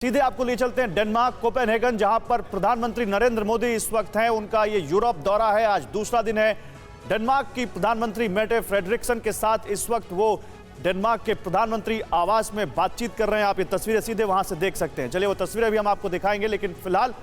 सीधे आपको ले चलते हैं डेनमार्क कोपेनहेगन, जहां पर प्रधानमंत्री नरेंद्र मोदी इस वक्त हैं। उनका ये यूरोप दौरा है, आज दूसरा दिन है। डेनमार्क की प्रधानमंत्री मेटे फ्रेडरिक्सन के साथ इस वक्त वो डेनमार्क के प्रधानमंत्री आवास में बातचीत कर रहे हैं। आप ये तस्वीरें सीधे वहां से देख सकते हैं। चलिए वो तस्वीरें भी हम आपको दिखाएंगे, लेकिन फिलहाल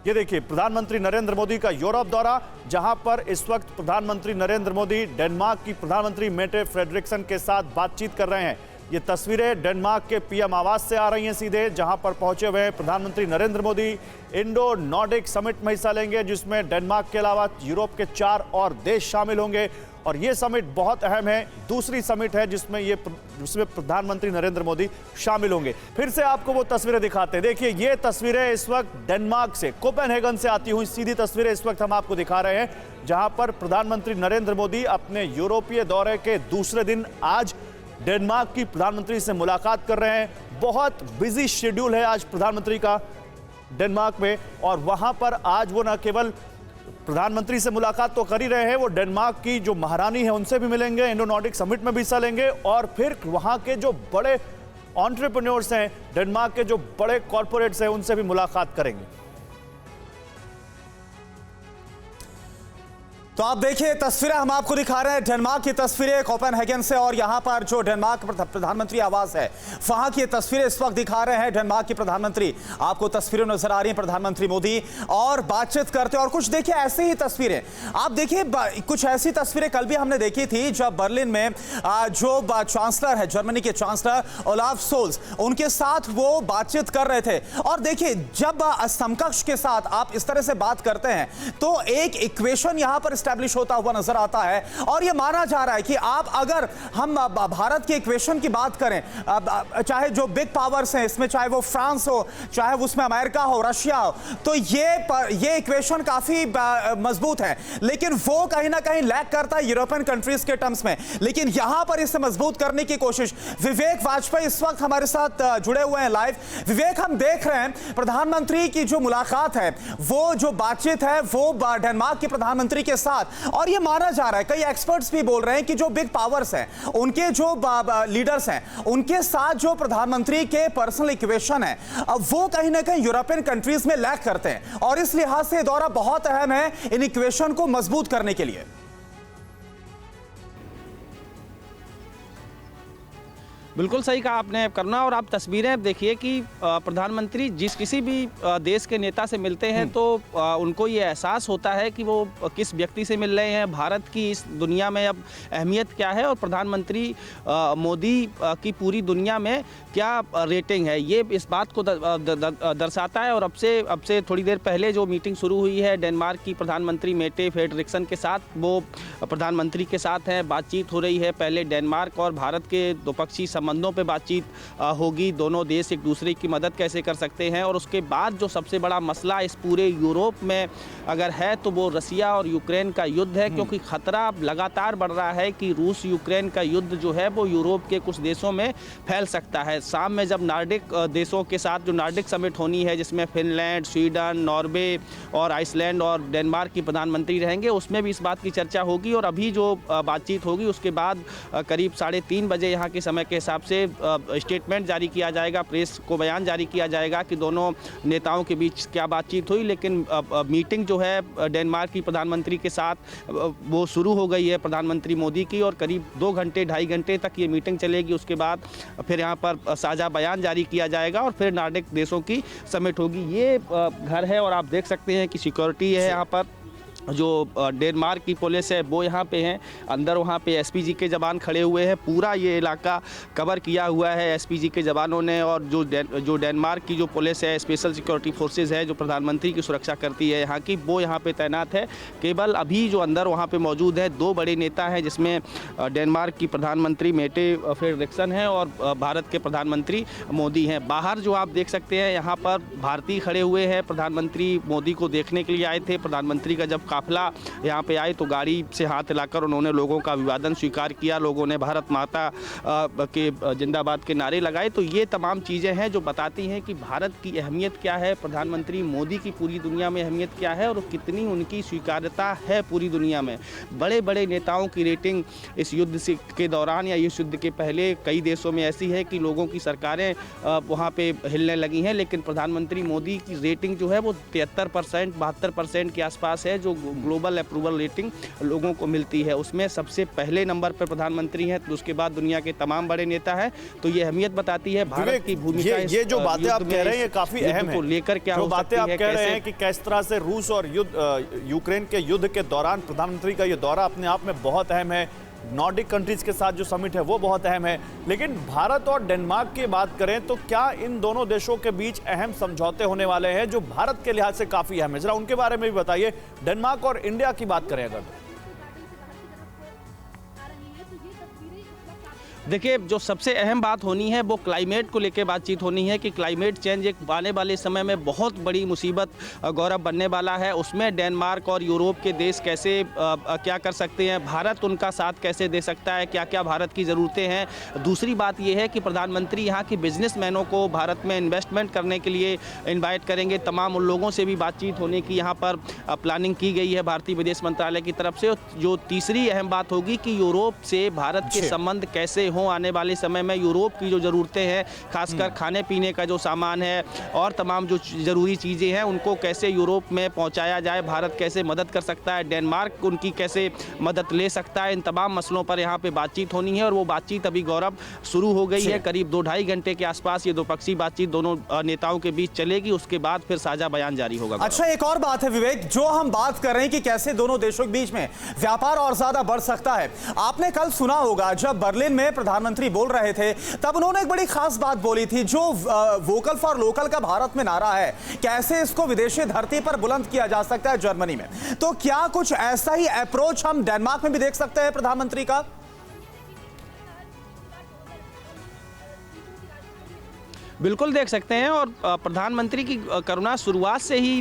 ये देखिए प्रधानमंत्री नरेंद्र मोदी का यूरोप दौरा, जहां पर इस वक्त प्रधानमंत्री नरेंद्र मोदी डेनमार्क की प्रधानमंत्री मेटे फ्रेडरिक्सन के साथ बातचीत कर रहे हैं। ये तस्वीरें डेनमार्क के पीएम आवास से आ रही हैं सीधे, जहां पर पहुंचे हुए हैं प्रधानमंत्री Narendra Modi. Indo Nordic summit में हिस्सा लेंगे, जिसमें डेनमार्क के अलावा यूरोप के 4 और देश शामिल होंगे। और ये समिट बहुत अहम है, दूसरी समिट है जिसमें प्रधानमंत्री नरेंद्र मोदी शामिल होंगे। फिर से आपको वो तस्वीरें दिखाते हैं। देखिए ये तस्वीरें इस वक्त डेनमार्क से, कोपेनहेगन से आती हुई सीधी तस्वीरें इस वक्त हम आपको दिखा रहे हैं, जहां पर प्रधानमंत्री नरेंद्र मोदी अपने यूरोपीय दौरे के दूसरे दिन आज डेनमार्क की प्रधानमंत्री से मुलाकात कर रहे हैं। बहुत बिजी शेड्यूल है आज प्रधानमंत्री का डेनमार्क में, और वहां पर आज वो न केवल प्रधानमंत्री से मुलाकात तो कर ही रहे हैं, वो डेनमार्क की जो महारानी है उनसे भी मिलेंगे, इंडो नॉर्डिक समिट में भी हिस्सा लेंगे, और फिर वहां के जो बड़े एंटरप्रेन्योर्स हैं, डेनमार्क के जो बड़े कॉरपोरेट्स हैं, उनसे भी मुलाकात करेंगे। तो आप देखिए तस्वीरें हम आपको दिखा रहे हैं, डेनमार्क की तस्वीरें कोपेनहेगन से, और यहां पर जो डेनमार्क प्रधानमंत्री आवास है वहां की तस्वीरें इस वक्त दिखा रहे हैं। डेनमार्क की प्रधानमंत्री, आपको तस्वीरें नजर आ रही हैं, प्रधानमंत्री मोदी और बातचीत करते हैं। और कुछ देखिए ऐसे ही तस्वीरें आप देखिए, कुछ ऐसी तस्वीरें कल भी हमने देखी थी, जब बर्लिन में जो चांसलर है, जर्मनी के चांसलर ओलाफ सोल्ज, उनके साथ वो बातचीत कर रहे थे। और देखिए जब समकक्ष के साथ आप इस तरह से बात करते हैं तो एक इक्वेशन यहां पर एस्टैब्लिश होता हुआ नजर आता है। और यह माना जा रहा है कि आप अगर हम भारत के इक्वेशन की बात करें, चाहे जो बिग पावर्स हैं इसमें, चाहे वो फ्रांस हो, चाहे उसमें अमेरिका हो, रशिया हो, तो ये इक्वेशन काफी मजबूत है, लेकिन वो कहीं ना कहीं लैक करता है यूरोपियन कंट्रीज के टर्म्स में। लेकिन यहां पर इसे मजबूत करने की कोशिश, विवेक वाजपेयी इस वक्त हमारे साथ जुड़े हुए हैं लाइव। विवेक, हम देख रहे हैं प्रधानमंत्री की जो मुलाकात है, वो जो बातचीत है वो डेनमार्क के प्रधानमंत्री के साथ, और ये माना जा रहा है, कई एक्सपर्ट्स भी बोल रहे हैं कि जो बिग पावर्स हैं, उनके जो लीडर्स हैं, उनके साथ जो प्रधानमंत्री के पर्सनल इक्वेशन है वो कहीं ना कहीं यूरोपियन कंट्रीज में लैक करते हैं, और इस लिहाज से दौरा बहुत अहम है इन इक्वेशन को मजबूत करने के लिए। बिल्कुल सही कहा आपने करना। और आप तस्वीरें देखिए कि प्रधानमंत्री जिस किसी भी देश के नेता से मिलते हैं तो उनको ये एहसास होता है कि वो किस व्यक्ति से मिल रहे हैं, भारत की इस दुनिया में अब अहमियत क्या है, और प्रधानमंत्री मोदी की पूरी दुनिया में क्या रेटिंग है, ये इस बात को दर्शाता है। और अब से थोड़ी देर पहले जो मीटिंग शुरू हुई है डेनमार्क की प्रधानमंत्री मेटे फ्रेडरिक्सन के साथ, वो प्रधानमंत्री के साथ हैं, बातचीत हो रही है। पहले डेनमार्क और भारत के द्विपक्षीय संबंधों पे बातचीत होगी, दोनों देश एक दूसरे की मदद कैसे कर सकते हैं। और उसके बाद जो सबसे बड़ा मसला इस पूरे यूरोप में अगर है तो वो रसिया और यूक्रेन का युद्ध है, क्योंकि खतरा लगातार बढ़ रहा है कि रूस यूक्रेन का युद्ध जो है वो यूरोप के कुछ देशों में फैल सकता है। शाम में जब नार्डिक देशों के साथ जो नार्डिक समिट होनी है, जिसमें फिनलैंड, स्वीडन, नॉर्वे और आइसलैंड और डेनमार्क की प्रधानमंत्री रहेंगे, उसमें भी इस बात की चर्चा होगी। और अभी जो बातचीत होगी उसके बाद करीब 3:30 बजे यहाँ के समय के हिसाब से स्टेटमेंट जारी किया जाएगा, प्रेस को बयान जारी किया जाएगा कि दोनों नेताओं के बीच क्या बातचीत हुई। लेकिन मीटिंग जो है डेनमार्क की प्रधानमंत्री के साथ वो शुरू हो गई है प्रधानमंत्री मोदी की, और करीब 2-2.5 घंटे तक ये मीटिंग चलेगी। उसके बाद फिर यहाँ पर साझा बयान जारी किया जाएगा और फिर नार्डिक देशों की समिट होगी। ये घर है और आप देख सकते हैं कि सिक्योरिटी है यहाँ पर, जो डेनमार्क की पुलिस है वो यहाँ पे हैं अंदर, वहाँ पे एसपीजी के जवान खड़े हुए हैं। पूरा ये इलाका कवर किया हुआ है एसपीजी के जवानों ने, और जो डेनमार्क की जो पुलिस है, स्पेशल सिक्योरिटी फोर्सेस है जो प्रधानमंत्री की सुरक्षा करती है यहाँ की, वो यहाँ पे तैनात है। केवल अभी जो अंदर वहाँ पे मौजूद है 2 बड़े नेता हैं, जिसमें डेनमार्क की प्रधानमंत्री मेटे फ्रेडरिक्सन हैं और भारत के प्रधानमंत्री मोदी हैं। बाहर जो आप देख सकते हैं यहाँ पर भारतीय खड़े हुए हैं, प्रधानमंत्री मोदी को देखने के लिए आए थे। प्रधानमंत्री का जब काफिला यहाँ पे आए तो गाड़ी से हाथ हिलाकर उन्होंने लोगों का अभिवादन स्वीकार किया, लोगों ने भारत माता के जिंदाबाद के नारे लगाए। तो ये तमाम चीज़ें हैं जो बताती हैं कि भारत की अहमियत क्या है, प्रधानमंत्री मोदी की पूरी दुनिया में अहमियत क्या है और कितनी उनकी स्वीकार्यता है पूरी दुनिया में। बड़े बड़े नेताओं की रेटिंग इस युद्ध के दौरान या इस युद्ध के पहले कई देशों में ऐसी है कि लोगों की सरकारें वहाँ पे हिलने लगी हैं, लेकिन प्रधानमंत्री मोदी की रेटिंग जो है वो 73% 72% के आसपास है, जो ग्लोबल अप्रूवल रेटिंग लोगों को मिलती है। उसमें सबसे पहले नंबर पर प्रधानमंत्री हैं, तो उसके बाद दुनिया के तमाम बड़े नेता हैं। तो ये अहमियत बताती है भारत की भूमिका। ये जो बातें आप कह रहे हैं ये काफी अहम है, लेकर क्या जो बातें आप कह रहे हैं कि किस तरह से रूस और यूक्रेन के युद्ध के दौरान प्रधानमंत्री का ये दौरा अपने आप में बहुत अहम है। नॉर्डिक कंट्रीज के साथ जो समिट है वो बहुत अहम है। लेकिन भारत और डेनमार्क की बात करें तो क्या इन दोनों देशों के बीच अहम समझौते होने वाले हैं जो भारत के लिहाज से काफी अहम है? जरा उनके बारे में भी बताइए। डेनमार्क और इंडिया की बात करें अगर देखिए, जो सबसे अहम बात होनी है वो क्लाइमेट को लेकर बातचीत होनी है कि क्लाइमेट चेंज एक आने वाले समय में बहुत बड़ी मुसीबत गौरव बनने वाला है। उसमें डेनमार्क और यूरोप के देश कैसे क्या कर सकते हैं, भारत उनका साथ कैसे दे सकता है, क्या क्या भारत की ज़रूरतें हैं। दूसरी बात यह है कि प्रधानमंत्री यहाँ की बिजनेसमैनों को भारत में इन्वेस्टमेंट करने के लिए इन्वाइट करेंगे। तमाम उन लोगों से भी बातचीत होने की यहाँ पर प्लानिंग की गई है भारतीय विदेश मंत्रालय की तरफ से। जो तीसरी अहम बात होगी कि यूरोप से भारत के संबंध कैसे हो आने वाले समय में। यूरोप की जो ज़रूरतें हैं, खासकर खाने पीने का जो सामान है और तमाम जो ज़रूरी चीज़ें हैं उनको कैसे यूरोप में पहुंचाया जाए, भारत कैसे मदद कर सकता है, डेनमार्क उनकी कैसे मदद ले सकता है। इन तमाम मसलों पर यहाँ पे बातचीत होनी है और वो बातचीत अभी गौरव शुरू हो गई है। करीब 2-2.5 घंटे के आसपास ये द्विपक्षीय बातचीत दोनों नेताओं के बीच चलेगी। उसके बाद फिर साझा बयान जारी होगा। अच्छा, एक और बात है विवेक, जो हम बात कर रहे हैं कि कैसे दोनों देशों के बीच में व्यापार और ज्यादा बढ़ सकता है। आपने कल सुना होगा जब बर्लिन में प्रधानमंत्री बोल रहे थे तब उन्होंने एक बड़ी खास बात बोली थी, जो वोकल फॉर लोकल का भारत में नारा है, कैसे इसको विदेशी धरती पर बुलंद किया जा सकता है जर्मनी में। तो क्या कुछ ऐसा ही अप्रोच हम डेनमार्क में भी देख सकते हैं प्रधानमंत्री का? बिल्कुल देख सकते हैं और प्रधानमंत्री की करुणा शुरुआत से ही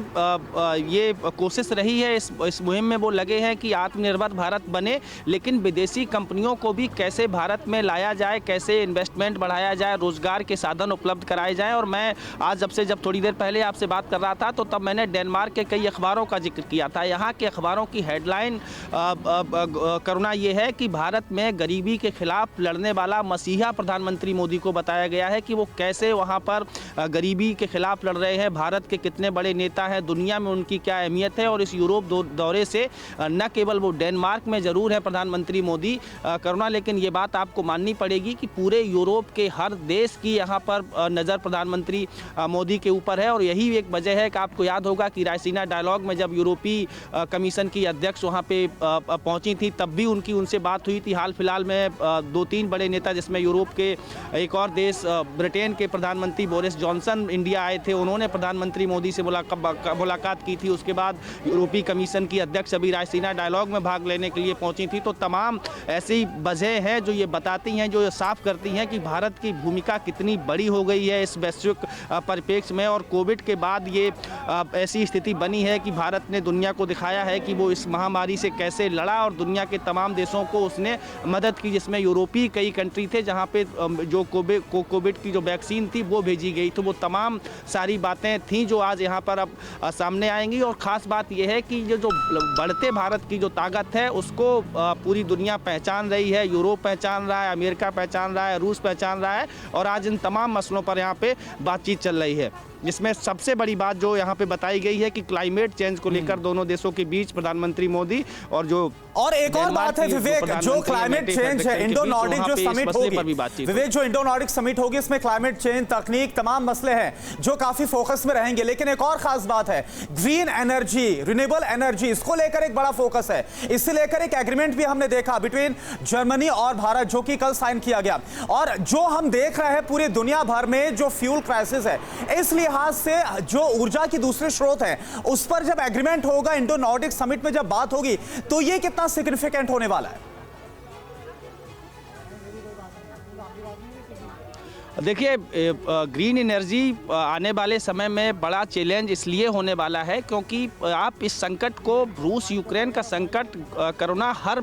ये कोशिश रही है। इस मुहिम में वो लगे हैं कि आत्मनिर्भर भारत बने, लेकिन विदेशी कंपनियों को भी कैसे भारत में लाया जाए, कैसे इन्वेस्टमेंट बढ़ाया जाए, रोजगार के साधन उपलब्ध कराए जाएं। और मैं आज जब थोड़ी देर पहले आपसे बात कर रहा था तो तब मैंने डेनमार्क के कई अखबारों का जिक्र किया था। यहाँ के अखबारों की हेडलाइन करुणा ये है कि भारत में गरीबी के खिलाफ लड़ने वाला मसीहा प्रधानमंत्री मोदी को बताया गया है कि वो कैसे वहाँ पर गरीबी के खिलाफ लड़ रहे हैं, भारत के कितने बड़े नेता हैं, दुनिया में उनकी क्या अहमियत है। और इस यूरोप दौरे से न केवल वो डेनमार्क में ज़रूर है प्रधानमंत्री मोदी करुणा, लेकिन ये बात आपको माननी पड़ेगी कि पूरे यूरोप के हर देश की यहाँ पर नज़र प्रधानमंत्री मोदी के ऊपर है। और यही एक वजह है कि आपको याद होगा कि रायसीना डायलॉग में जब यूरोपीय कमीशन की अध्यक्ष वहाँ पे पहुँची थी तब भी उनसे बात हुई थी। हाल फिलहाल में 2-3 बड़े नेता जिसमें यूरोप के एक और देश ब्रिटेन के प्रधानमंत्री बोरिस जॉनसन इंडिया आए थे, उन्होंने प्रधानमंत्री मोदी से मुलाकात की थी। उसके बाद यूरोपीय कमीशन की अध्यक्ष अभी रायसीना डायलॉग में भाग लेने के लिए पहुंची थी। तो तमाम ऐसी वजह हैं जो ये बताती हैं, जो ये साफ करती हैं कि भारत की भूमिका कितनी बड़ी हो गई है इस वैश्विक परिप्रेक्ष्य में। और कोविड के बाद ये ऐसी स्थिति बनी है कि भारत ने दुनिया को दिखाया है कि वो इस महामारी से कैसे लड़ा और दुनिया के तमाम देशों को उसने मदद की, जिसमें यूरोपीय कई कंट्री थे जहाँ पे जो कोविड की जो वैक्सीन थी वो भेजी गई। तो वो तमाम सारी बातें थीं जो आज यहाँ पर अब सामने आएंगी। और ख़ास बात यह है कि जो बढ़ते भारत की जो ताकत है उसको पूरी दुनिया पहचान रही है। यूरोप पहचान रहा है, अमेरिका पहचान रहा है, रूस पहचान रहा है और आज इन तमाम मसलों पर यहाँ पे बातचीत चल रही है, जिसमें सबसे बड़ी बात जो यहाँ पे बताई गई है कि क्लाइमेट चेंज को लेकर दोनों देशों के बीच प्रधानमंत्री मोदी और एक और बात है विवेक, जो क्लाइमेट चेंज है, इंडो नॉर्डिक जो समिट होगी, विवेक जो इंडो नॉर्डिक समिट होगी इसमें क्लाइमेट चेंज, तकनीक, तमाम मसले हैं जो काफी फोकस में रहेंगे। लेकिन एक और खास बात है, ग्रीन एनर्जी, रिन्यूएबल एनर्जी, इसको लेकर एक बड़ा फोकस है। इससे लेकर एक एग्रीमेंट भी हमने देखा बिटवीन जर्मनी और भारत जो कि कल साइन किया गया। और जो हम देख रहे हैं पूरी दुनिया भर में जो फ्यूल क्राइसिस है, इसलिए लिहाज से जो ऊर्जा की दूसरे स्रोत हैं उस पर जब एग्रीमेंट होगा, इंडो नॉर्डिक समिट में जब बात होगी, तो ये कितना सिग्निफिकेंट होने वाला है? देखिए ग्रीन एनर्जी आने वाले समय में बड़ा चैलेंज इसलिए होने वाला है क्योंकि आप इस संकट को रूस यूक्रेन का संकट कोरोना हर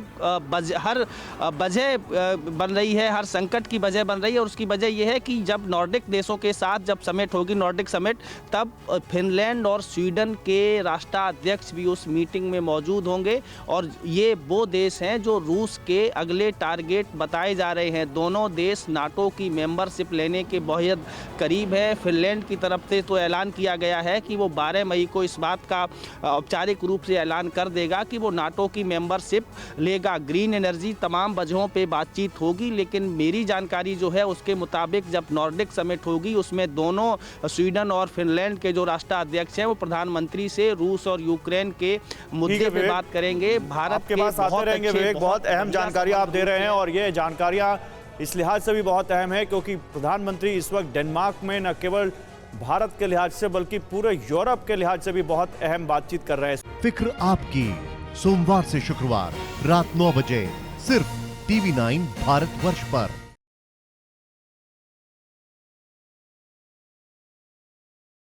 वजह बन रही है, हर संकट की वजह बन रही है। और उसकी वजह यह है कि जब नॉर्डिक देशों के साथ जब समिट होगी, नॉर्डिक समिट, तब फिनलैंड और स्वीडन के राष्ट्राध्यक्ष भी उस मीटिंग में मौजूद होंगे। और ये वो देश हैं जो रूस के अगले टारगेट बताए जा रहे हैं। दोनों देश नाटो की मेंबरशिप लेने के बहुत करीब है। फिनलैंड की तरफ से तो ऐलान किया गया है कि वो 12 मई को इस बात का औपचारिक रूप से ऐलान कर देगा कि वो नाटो की मेंबरशिप लेगा। ग्रीन एनर्जी तमाम वजहों पे बातचीत होगी, लेकिन मेरी जानकारी जो है उसके मुताबिक जब नॉर्डिक समिट होगी उसमें दोनों स्वीडन और फिनलैंड के जो राष्ट्राध्यक्ष हैं वो प्रधानमंत्री से रूस और यूक्रेन के मुद्दे पे बात करेंगे। भारत आपके पास आते रहेंगे विवेक, बहुत अहम जानकारी आप दे रहे हैं और ये जानकारियां इस लिहाज से भी बहुत अहम है क्योंकि प्रधानमंत्री इस वक्त डेनमार्क में न केवल भारत के लिहाज से बल्कि पूरे यूरोप के लिहाज से भी बहुत अहम बातचीत कर रहे हैं। फिक्र आपकी, सोमवार से शुक्रवार रात 9 बजे सिर्फ TV9 भारतवर्ष पर।